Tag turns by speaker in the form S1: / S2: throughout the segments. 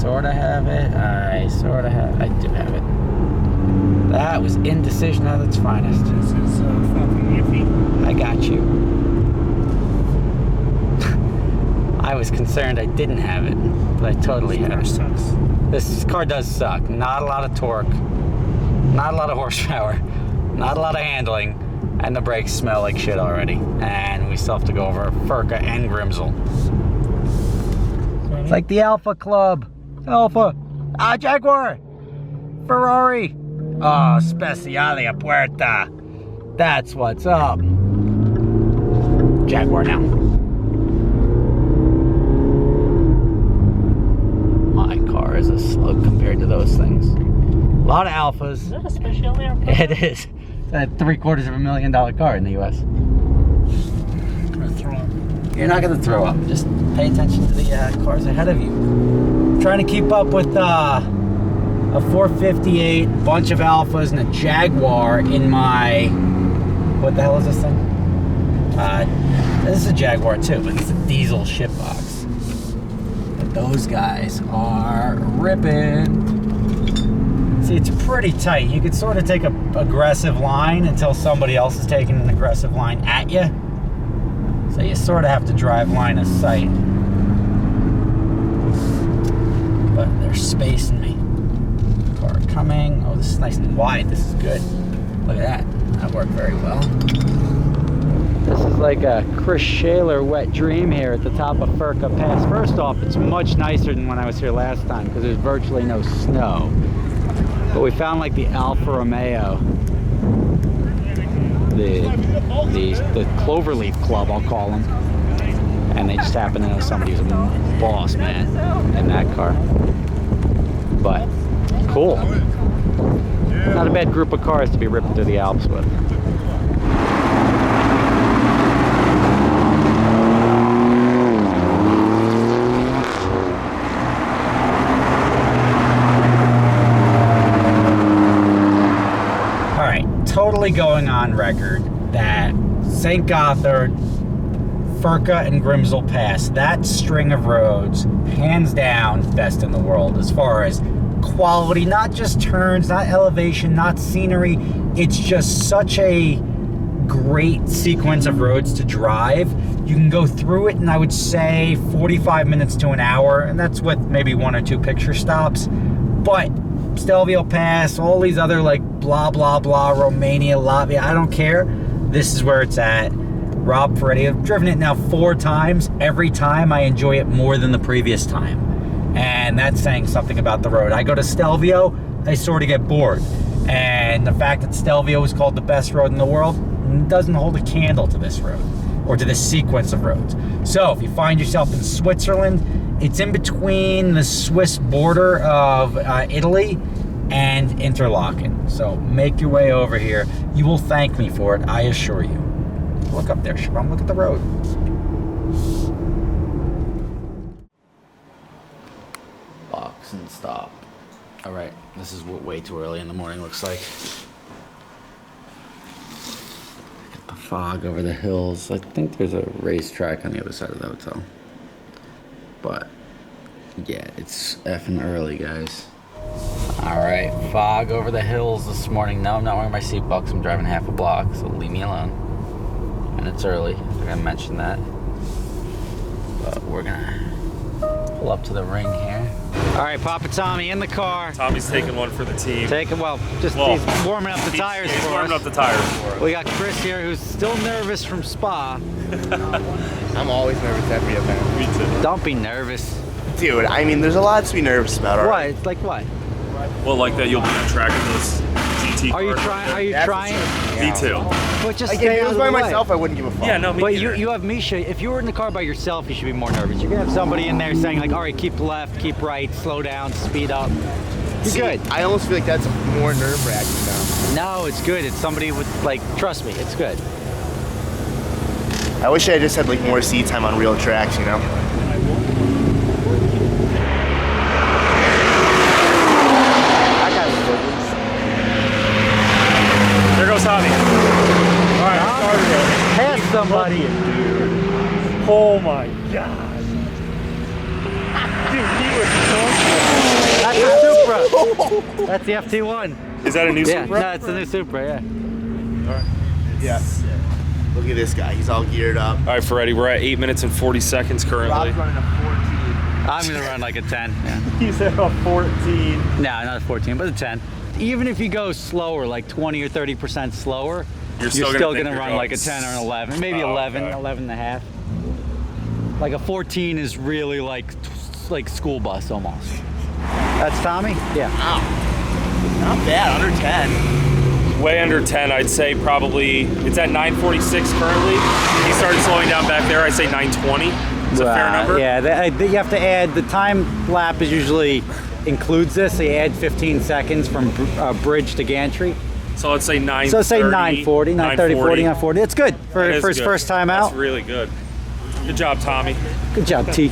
S1: sort of have it. I do have it. That was indecision at its finest.
S2: This is fucking iffy.
S1: I got you. I was concerned I didn't have it, but I totally have it.
S2: Sucks.
S1: This car does suck. Not a lot of torque, not a lot of horsepower, not a lot of handling, and the brakes smell like shit already. And we still have to go over Furka and Grimsel. It's like the Alpha Club. Alpha. Jaguar. Ferrari. Oh, Speciale a Puerta. That's what's up. Jaguar now. My car is a slug compared to those things. A lot of Alphas.
S2: Is that a Speciale a Puerta?
S1: It is. It's a $750,000 car in the US.
S2: I'm gonna throw up.
S1: You're not gonna throw up. Just pay attention to the cars ahead of you. I'm trying to keep up with a 458, bunch of Alphas, and a Jaguar in my. What the hell is this thing? This is a Jaguar too, but it's a diesel shitbox. But those guys are ripping. See, it's pretty tight. You could sort of take an aggressive line until somebody else is taking an aggressive line at you. So you sort of have to drive line of sight. But they're spacing me. Car coming. Oh, this is nice and wide. This is good. Look at that. That worked very well. This is like a Chris Shaler wet dream here at the top of Furka Pass. First off, it's much nicer than when I was here last time because there's virtually no snow. But we found like the Alfa Romeo, the Cloverleaf Club, I'll call them, and they just happen to know somebody who's a boss man in that car. But cool, not a bad group of cars to be ripping through the Alps with. Totally going on record that St. Gothard, Furka, and Grimsel Pass, that string of roads, hands down, best in the world as far as quality, not just turns, not elevation, not scenery. It's just such a great sequence of roads to drive. You can go through it in, I would say, 45 minutes to an hour, and that's with maybe 1 or 2 picture stops. But Stelvio Pass, all these other like blah blah blah, Romania, Latvia, I don't care. This is where it's at. Rob Ferretti, I've driven it now 4 times. Every time I enjoy it more than the previous time. And that's saying something about the road. I go to Stelvio, I sort of get bored. And the fact that Stelvio is called the best road in the world doesn't hold a candle to this road or to this sequence of roads. So if you find yourself in Switzerland, it's in between the Swiss border of Italy and Interlaken. So make your way over here. You will thank me for it, I assure you. Look up there, Sharon. Look at the road. Box and stop. All right, this is way too early in the morning, looks like. Look at the fog over the hills. I think there's a racetrack on the other side of the hotel. But yeah, it's effing early, guys. All right, fog over the hills this morning. No, I'm not wearing my seatbelt because I'm driving half a block, so leave me alone. And it's early, I'm gonna mention that. But we're gonna pull up to the ring here. All right, Papa Tommy in the car.
S3: Tommy's taking one for the team.
S1: He's warming up the tires for us.
S3: He's warming up the tires for us.
S1: We got Chris here, who's still nervous from Spa.
S4: I'm always nervous every event.
S3: Me too.
S1: Don't be nervous.
S4: Dude, I mean, there's a lot to be nervous about, all right?
S1: What? Like what?
S3: Well, like that you'll be on track in this GT car.
S1: Are you trying?
S4: Yeah.
S3: Detail.
S1: But just
S4: Like,
S1: stay
S4: if it
S1: out
S4: was
S1: of
S4: by
S1: the way.
S4: myself, I wouldn't give a fuck.
S3: Yeah, no, me
S1: But
S3: neither.
S1: you have Misha. If you were in the car by yourself, you should be more nervous. You're gonna have somebody in there saying like, all right, keep left, keep right, slow down, speed up. You're
S4: See,
S1: good.
S4: I almost feel like that's more nerve-wracking now.
S1: No, it's good. It's somebody with like, trust me, it's good.
S4: I wish I just had like more seat time on real tracks, you know?
S3: There goes Tommy. All right, I'm starting.
S1: Pass somebody.
S3: Oh my god. Dude, he was so
S1: That's the FT1.
S3: Is that a new
S1: Yeah,
S3: Supra?
S1: no, it's the new Supra, yeah.
S4: Yeah. Look at this guy. He's all geared up.
S3: All right, Freddie, we're at 8 minutes and 40 seconds currently.
S4: Rob's running a 14.
S1: I'm gonna run like a 10. Yeah.
S3: He said a 14.
S1: No, not a 14, but a 10. Even if you go slower, like 20 or 30% slower, you're still gonna run like a 10 or an 11, maybe 11,
S3: okay.
S1: 11 and a half. Like a 14 is really like school bus almost. That's Tommy? Yeah.
S4: Wow. Not bad. Under 10.
S3: Way under 10, I'd say probably, it's at 9:46 currently. He started slowing down back there, I'd say 9:20. Is a fair number?
S1: Yeah, you have to add, the time lap is usually includes this, so you add 15 seconds from bridge to gantry.
S3: So let's say 9:30.
S1: So say 9:40, 9:30, 40, 9:40. It's good for his first time out.
S3: That's really good. Good job, Tommy.
S1: Good job, T.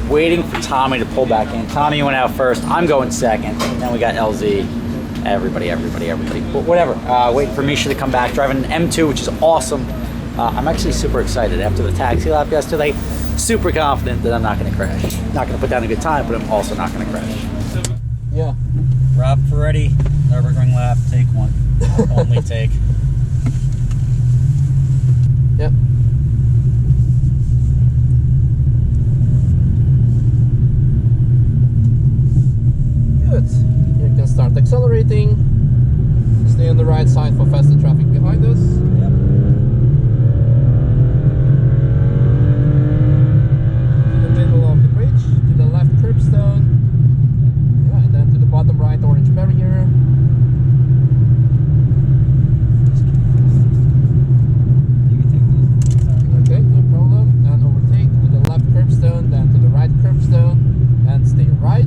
S1: Waiting for Tommy to pull back in. Tommy went out first. I'm going second. Then we got LZ. Everybody. But whatever. Waiting for Misha to come back. Driving an M2, which is awesome. I'm actually super excited. After the taxi lap yesterday, super confident that I'm not going to crash. Not going to put down a good time, but I'm also not going to crash.
S2: Yeah.
S1: Rob Ferretti, Nürburgring lap, take one. Only take.
S2: Yep. Good. You can start accelerating. Stay on the right side for faster traffic behind us.
S1: Yep.
S2: To the middle of the bridge, to the left curbstone. Yeah, and then to the bottom right orange barrier. Okay, no problem. And overtake to the left curbstone, then to the right curbstone, and stay right.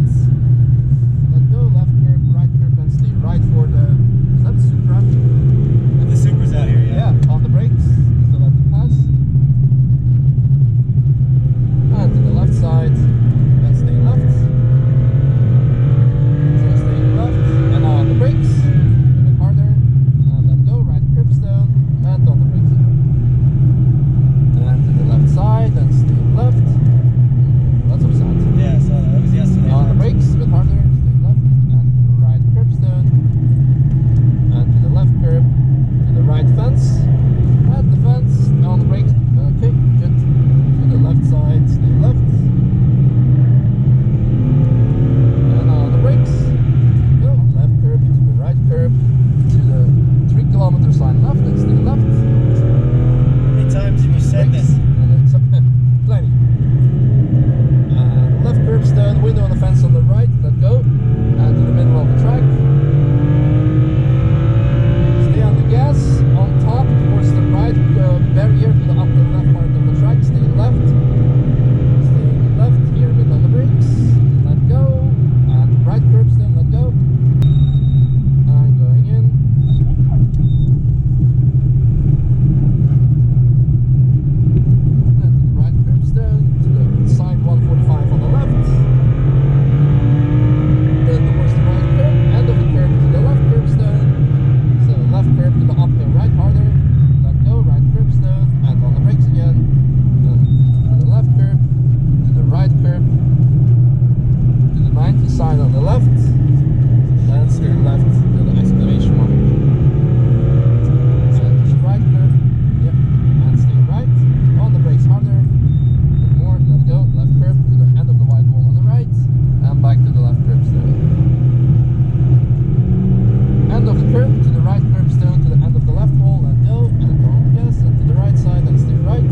S2: Let go, left curb, right curb, and stay right for the. Is that the Supra?
S1: And the Supra's out here,
S2: Yeah, on the brakes. So let it pass. And to the left side, and stay left. So stay left, and now on the brakes. A bit harder. And let go, right curbstone, and on the brakes again. And to the left side, and stay left. Lots of sound.
S1: Yeah, so that was yesterday.
S2: On the brakes, a bit harder, stay left, and to the right curbstone, and to the left curb, to the right fence, and the fence, on the brakes, okay, good, to the left side, stay left, and on the brakes, go, left curb, to the right curb, to the 3 kilometer sign left, and stay left.
S1: How many times have you said
S2: Brakes,
S1: this?
S2: and it's plenty. Left curbstone, window on the fence on the right, let go, and to the middle of the track. Stay on the gas, on top, towards the right barrier to the upper left part of the track, stay left. Stay left here, a bit on the brakes, let go, and right curbstone, let go. And going in. And to the right curbstone, to the side 145 on the left. Then towards the right curb, end of the curb to the left curbstone. So left curb to the uphill right harder. Let go, right curbstone, and on the brakes again. Then to the left curb, to the right curb, to the 90 sign on the left. Then stay left to the exclamation mark. And to the right curb, yep, and stay right. On the brakes harder. Bit more, let go, left curb to the end of the white wall on the right, and back to the left curbstone. End of the curb to the right curbstone to the end of the left wall, let go, and go on the gas, and to the right side, and stay right.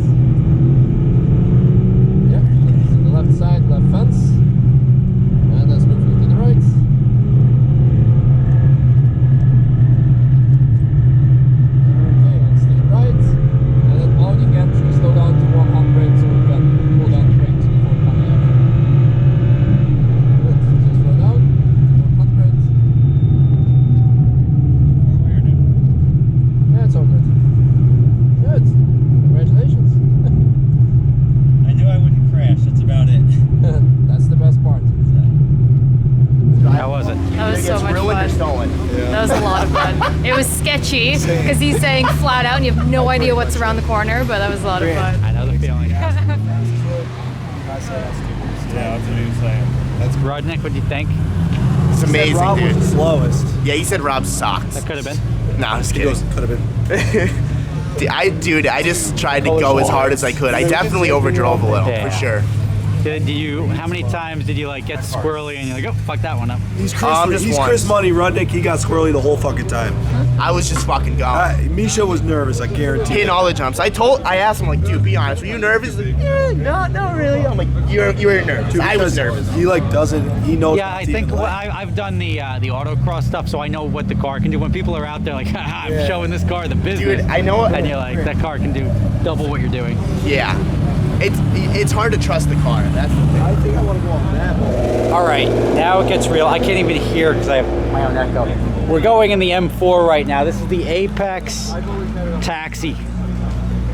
S2: Yep, to the left side, left fence, and let's move to the right. Okay, and stay right, and then on the gantry, slow down to 100 so we can pull down the brakes before coming up. Good, so slow down to 100. Yeah, it's all good. Good. Congratulations.
S1: I knew I wouldn't crash. That's about it.
S2: That's the best part.
S1: How was it?
S5: That was so much fun.
S4: Stolen.
S5: That was a lot of fun. It was sketcy because he's saying flat out and you have no idea what's around the corner, but that was a lot of fun.
S1: I know the feeling.
S3: Yeah, that's what he was saying.
S1: Rodnick, what do you think?
S4: It's amazing,
S6: Rob
S4: dude.
S6: was the slowest.
S4: Yeah, he said Rob sucked.
S5: That could have been.
S4: No, I'm just
S6: He
S4: kidding.
S6: goes, could have been.
S4: Dude, I just tried to go as hard as I could. I definitely overdrove a little,
S1: Yeah.
S4: for sure.
S1: How many times did you like get squirrely and you're like, oh, fuck that one up?
S6: He's
S4: just
S6: Chris
S4: once.
S6: Money Rudnick. He got squirrely the whole fucking time.
S4: I was just fucking going.
S6: Misha was nervous, I guarantee.
S4: Hitting all the jumps. I asked him, like, dude, be honest, were you nervous? He's like, yeah, not really. I'm like, you were nervous.
S6: Dude,
S4: I was
S6: because
S4: nervous.
S6: He like doesn't. He knows.
S1: Yeah, I think I've done the autocross stuff, so I know what the car can do. When people are out there like, haha, I'm showing this car the business.
S4: Dude, I know.
S1: And you're like, that car can do double what you're doing.
S4: Yeah. It's hard to trust the car. That's the thing.
S6: I think I want to go on that.
S1: All right, now it gets real. I can't even hear because I have my own echo. We're going in the M4 right now. This is the Apex Taxi.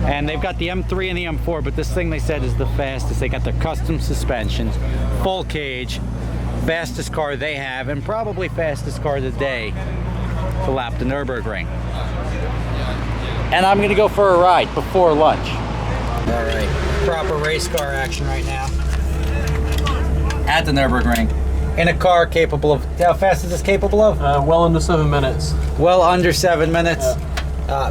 S1: And they've got the M3 and the M4, but this thing they said is the fastest. They got their custom suspensions, full cage, fastest car they have, and probably fastest car of the day to lap the Nürburgring. And I'm gonna go for a ride before lunch. All right, proper race car action right now. At the Nürburgring. In a car capable of, how fast is this capable of?
S2: Well under 7 minutes.
S1: Well under 7 minutes.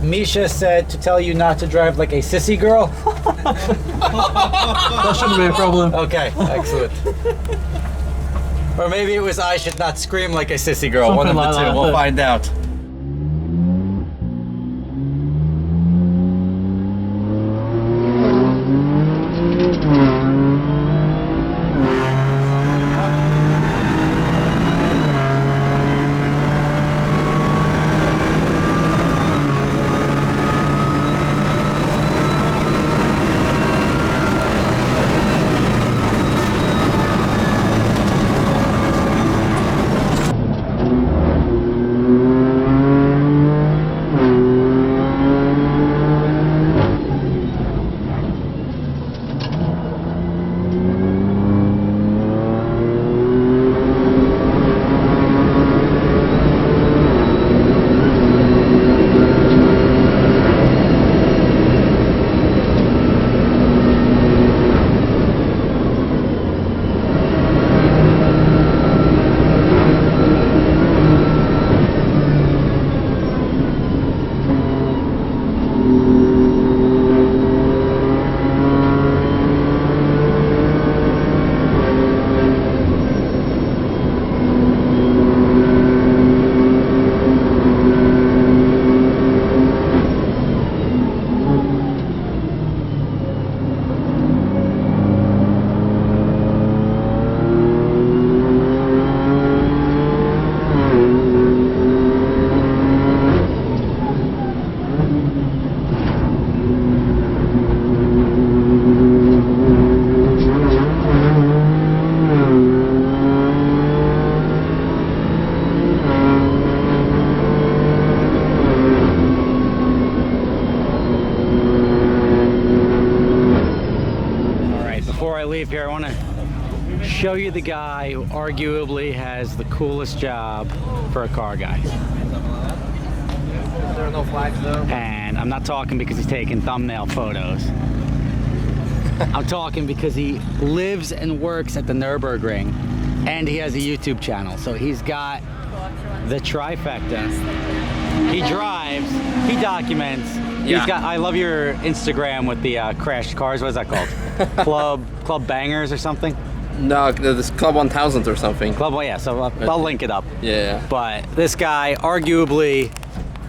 S1: Misha said to tell you not to drive like a sissy girl.
S2: That shouldn't be a problem.
S1: Okay, excellent. Or maybe it was I should not scream like a sissy girl. One of
S2: Something
S1: the
S2: like
S1: two.
S2: that.
S1: We'll find out. Leave here, I want to show you the guy who arguably has the coolest job for a car guy.
S2: There are no flags though.
S1: And I'm not talking because he's taking thumbnail photos. I'm talking because he lives and works at the Nürburgring and he has a YouTube channel. So he's got the trifecta. He drives, he documents.
S2: Yeah.
S1: He's got, I love your Instagram with the crashed cars. What is that called? Club Bangers or something?
S2: No, this Club 1000 or something.
S1: Club, well, yeah, so I'll link it up.
S2: Yeah.
S1: But this guy, arguably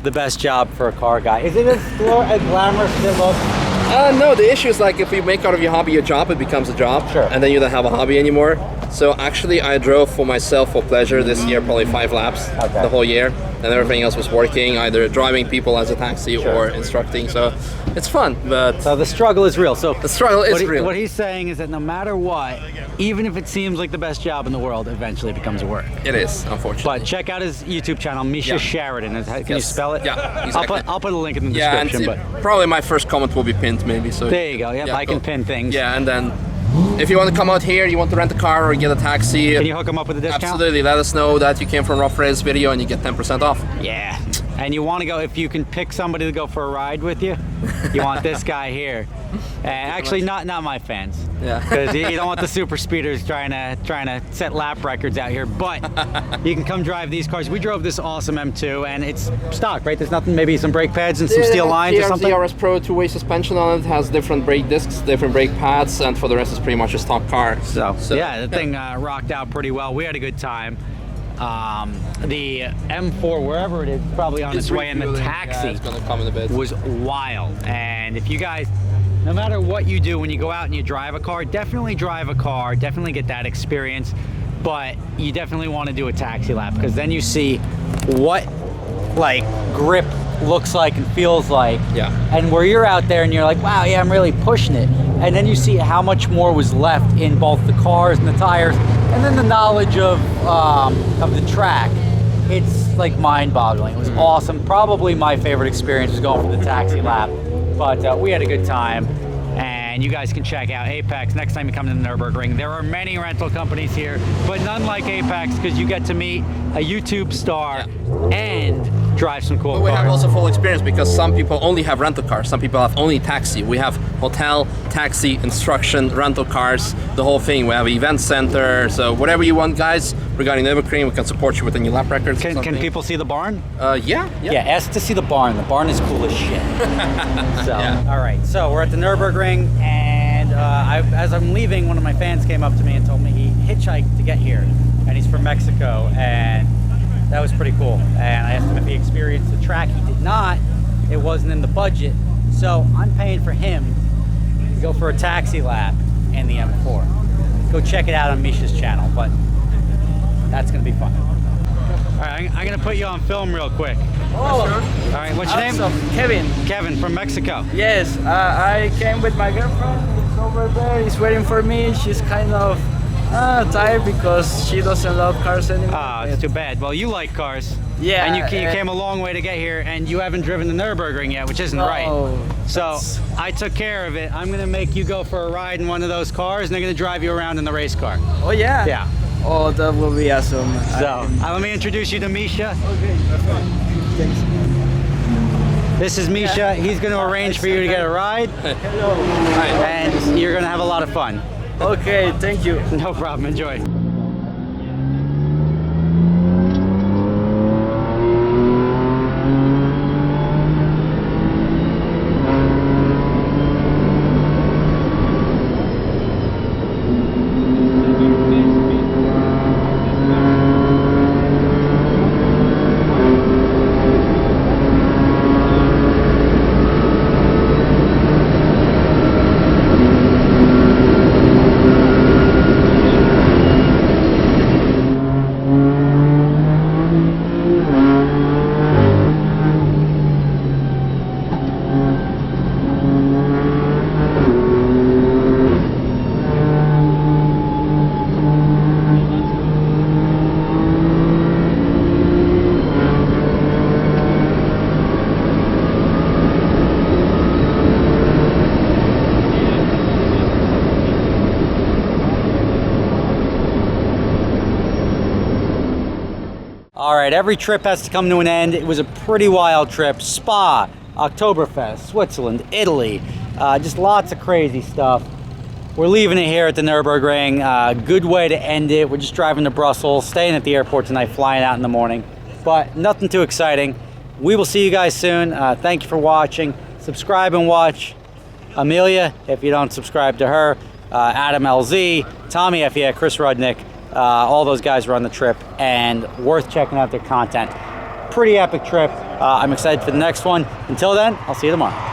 S1: the best job for a car guy. Is it as glamorous as it looks?
S2: No, the issue is like if you make out of your hobby a job, it becomes a job.
S1: Sure.
S2: And then you don't have a hobby anymore. So actually I drove for myself for pleasure this year, probably 5 laps the whole year. And everything else was working, either driving people as a taxi or instructing. So it's fun, but
S1: So the struggle is real. So
S2: the struggle is real.
S1: What he's saying is that no matter what, even if it seems like the best job in the world, eventually it becomes work.
S2: It is, unfortunately.
S1: But check out his YouTube channel, Misha Sheridan. Can you spell it?
S2: Yeah, exactly.
S1: I'll put a link in the
S2: Yeah,
S1: description.
S2: and
S1: but
S2: probably my first comment will be pinned maybe. So
S1: there you go. Yep, I can
S2: cool.
S1: pin things.
S2: Yeah, and then if you want to come out here, you want to rent a car or get a taxi,
S1: Can you hook him up with a discount?
S2: absolutely let us know that you came from Rough Race video and you get 10% off.
S1: Yeah. And you want to go, if you can pick somebody to go for a ride with you, you want this guy here. Actually, not my fans.
S2: Yeah.
S1: because you don't want the super speeders trying to set lap records out here. But you can come drive these cars. We drove this awesome M2, and it's stock, right? There's nothing, maybe some brake pads and some steel lines or something.
S2: The RS Pro two-way suspension on it, has different brake discs, different brake pads, and for the rest, it's pretty much a stock car.
S1: So yeah, the thing rocked out pretty well. We had a good time. The M4, wherever it is, probably on its way in the taxi.
S2: Yeah, it's gonna come in a bit.
S1: Was wild. And if you guys, no matter what you do when you go out and you drive a car, definitely drive a car, definitely get that experience, but you definitely want to do a taxi lap, because then you see what like grip looks like and feels like.
S2: Yeah.
S1: And where you're out there and you're like, wow, yeah, I'm really pushing it. And then you see how much more was left in both the cars and the tires, and then the knowledge of the track. It's like mind-boggling. It was awesome. Probably my favorite experience was going for the taxi lap. But we had a good time. And you guys can check out Apex next time you come to the Nürburgring. There are many rental companies here, but none like Apex, because you get to meet a YouTube star and drive some cool
S2: But we
S1: cars.
S2: have also full experience, because some people only have rental cars, some people have only taxi. We have hotel, taxi, instruction, rental cars, the whole thing. We have an event center, so whatever you want, guys, regarding Nürburgring, we can support you with any lap records.
S1: Can people see the barn?
S2: Yeah.
S1: Yeah, ask to see the barn. The barn is cool as shit. So, all right. So we're at the Nürburgring, and as I'm leaving, one of my fans came up to me and told me he hitchhiked to get here, and he's from Mexico, and that was pretty cool. And I asked him if he experienced the track. He did not. It wasn't in the budget. So I'm paying for him to go for a taxi lap in the M4. Go check it out on Misha's channel, but that's gonna be fun. All right, I'm gonna put you on film real quick.
S7: Oh,
S1: All right, what's your name?
S7: Kevin.
S1: Kevin from Mexico.
S7: Yes, I came with my girlfriend. It's over there. She's waiting for me. She's kind of tired because she doesn't love cars anymore.
S1: Ah, it's too bad. Well, you like cars.
S7: Yeah,
S1: And you came a long way to get here, and you haven't driven the Nürburgring yet, which isn't right. So I took care of it. I'm gonna make you go for a ride in one of those cars, and they're gonna drive you around in the race car.
S7: Oh yeah.
S1: Yeah.
S7: Oh, that will be awesome.
S1: So let me introduce you to Misha.
S7: Okay. Thanks.
S1: This is Misha. He's gonna arrange for you to get a ride,
S7: Hello.
S1: and you're gonna have a lot of fun.
S7: Okay, thank you.
S1: No problem. Enjoy. All right, every trip has to come to an end. It was a pretty wild trip. Spa, Oktoberfest, Switzerland, Italy, just lots of crazy stuff. We're leaving it here at the Nürburgring. Good way to end it. We're just driving to Brussels, staying at the airport tonight, flying out in the morning. But nothing too exciting. We will see you guys soon. Thank you for watching. Subscribe and watch. Amelia, if you don't subscribe to her, Adam LZ, Tommy FE, Chris Rudnick, all those guys were on the trip, and worth checking out their content. Pretty epic trip. I'm excited for the next one. Until then, I'll see you tomorrow.